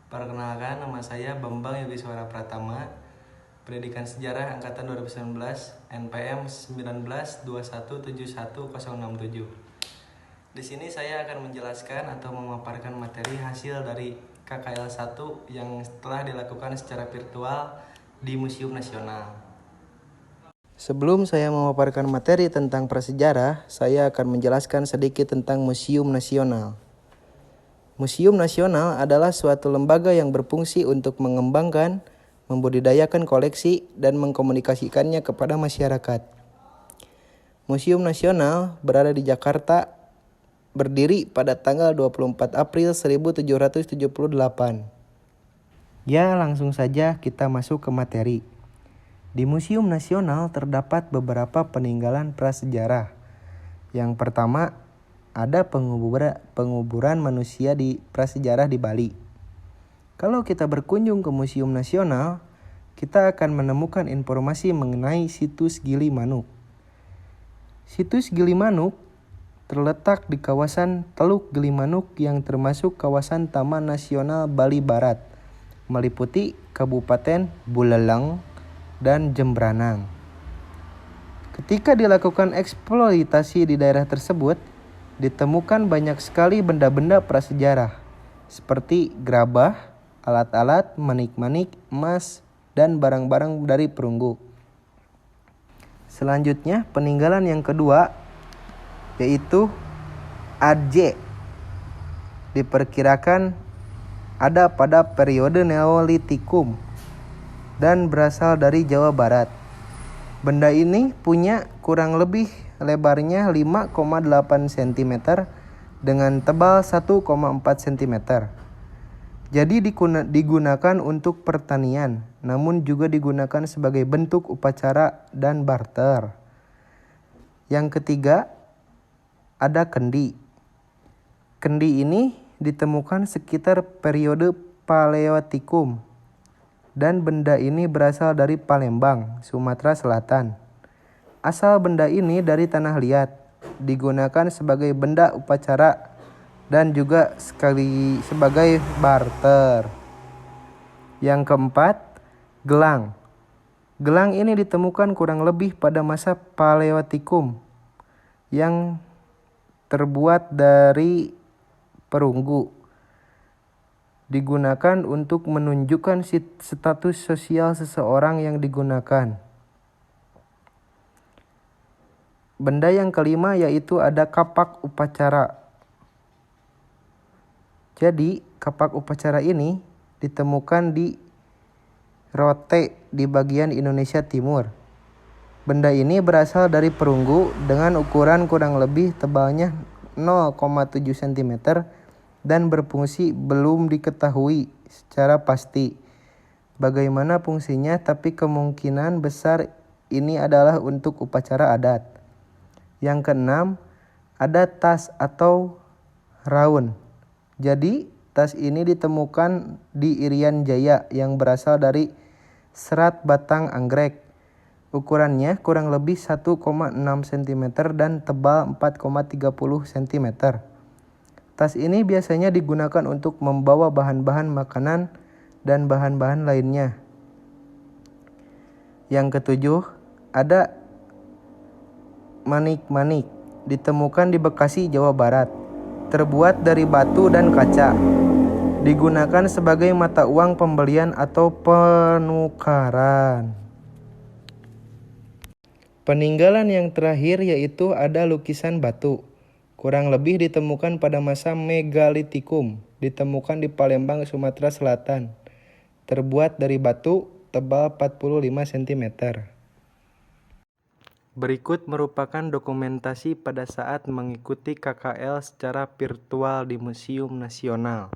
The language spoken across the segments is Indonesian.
Perkenalkan, nama saya Bambang Yogiswara Pratama, Pendidikan Sejarah Angkatan 2019, NPM 1921711067. Di sini saya akan menjelaskan atau memaparkan materi hasil dari KKL 1 yang telah dilakukan secara virtual di Museum Nasional. Sebelum saya memaparkan materi tentang prasejarah, saya akan menjelaskan sedikit tentang Museum Nasional. Museum Nasional adalah suatu lembaga yang berfungsi untuk mengembangkan, membudidayakan koleksi, dan mengkomunikasikannya kepada masyarakat. Museum Nasional berada di Jakarta, berdiri pada tanggal 24 April 1778. Ya, langsung saja kita masuk ke materi. Di Museum Nasional terdapat beberapa peninggalan prasejarah. Yang pertama, ada penguburan manusia di prasejarah di Bali. Kalau kita berkunjung ke Museum Nasional, kita akan menemukan informasi mengenai situs Gili Manuk. Situs Gili Manuk terletak di kawasan Teluk Gili Manuk yang termasuk kawasan Taman Nasional Bali Barat, meliputi Kabupaten Buleleng dan Jembrana. Ketika dilakukan eksploitasi di daerah tersebut, ditemukan banyak sekali benda-benda prasejarah, seperti gerabah, alat-alat, manik-manik, emas, dan barang-barang dari perunggu. Selanjutnya, peninggalan yang kedua, yaitu Aceh. Diperkirakan ada pada periode Neolitikum dan berasal dari Jawa Barat. Benda ini punya kurang lebih lebarnya 5,8 cm dengan tebal 1,4 cm. Jadi digunakan untuk pertanian, namun juga digunakan sebagai bentuk upacara dan barter. Yang ketiga, ada kendi. Kendi ini ditemukan sekitar periode Paleolitikum, dan benda ini berasal dari Palembang, Sumatera Selatan. Asal benda ini dari tanah liat, digunakan sebagai benda upacara dan juga sebagai barter. Yang keempat, gelang. Gelang ini ditemukan kurang lebih pada masa Paleolitikum yang terbuat dari perunggu. Digunakan untuk menunjukkan status sosial seseorang yang digunakan. Benda yang kelima yaitu ada kapak upacara. Jadi, kapak upacara ini ditemukan di Rote di bagian Indonesia Timur. Benda ini berasal dari perunggu dengan ukuran kurang lebih tebalnya 0,7 cm dan berfungsi belum diketahui secara pasti bagaimana fungsinya, tapi kemungkinan besar ini adalah untuk upacara adat. Yang keenam, ada tas atau raun. Jadi, tas ini ditemukan di Irian Jaya yang berasal dari serat batang anggrek. Ukurannya kurang lebih 1,6 cm dan tebal 4,30 cm. Tas ini biasanya digunakan untuk membawa bahan-bahan makanan dan bahan-bahan lainnya. Yang ketujuh, ada manik-manik. Ditemukan di Bekasi, Jawa Barat. Terbuat dari batu dan kaca. Digunakan sebagai mata uang pembelian atau penukaran. Peninggalan yang terakhir yaitu ada lukisan batu. Kurang lebih ditemukan pada masa Megalitikum. Ditemukan di Palembang, Sumatera Selatan. Terbuat dari batu, tebal 45 cm. Berikut merupakan dokumentasi pada saat mengikuti KKL secara virtual di Museum Nasional.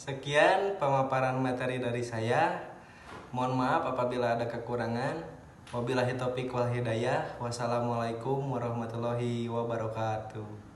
Sekian pemaparan materi dari saya. Mohon maaf apabila ada kekurangan. Wabillahi taufiq wal hidayah. Wassalamualaikum warahmatullahi wabarakatuh.